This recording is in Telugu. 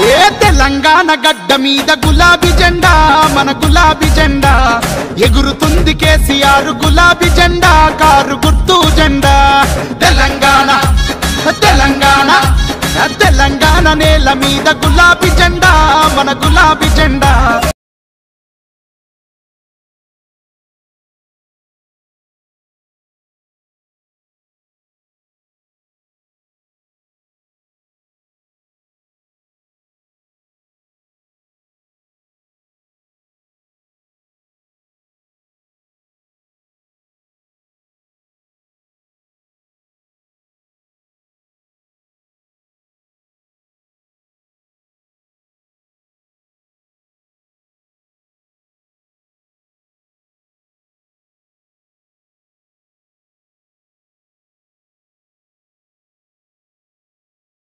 ఏ తెలంగాణ గడ్డ మీద గులాబీ జెండా మన గులాబీ జెండా ఎగురుతుంది కేసీఆర్ గులాబీ జెండా కారు గుర్తు జెండా తెలంగాణ తెలంగాణ తెలంగాణ నేల మీద గులాబీ జెండా మన గులాబీ జెండా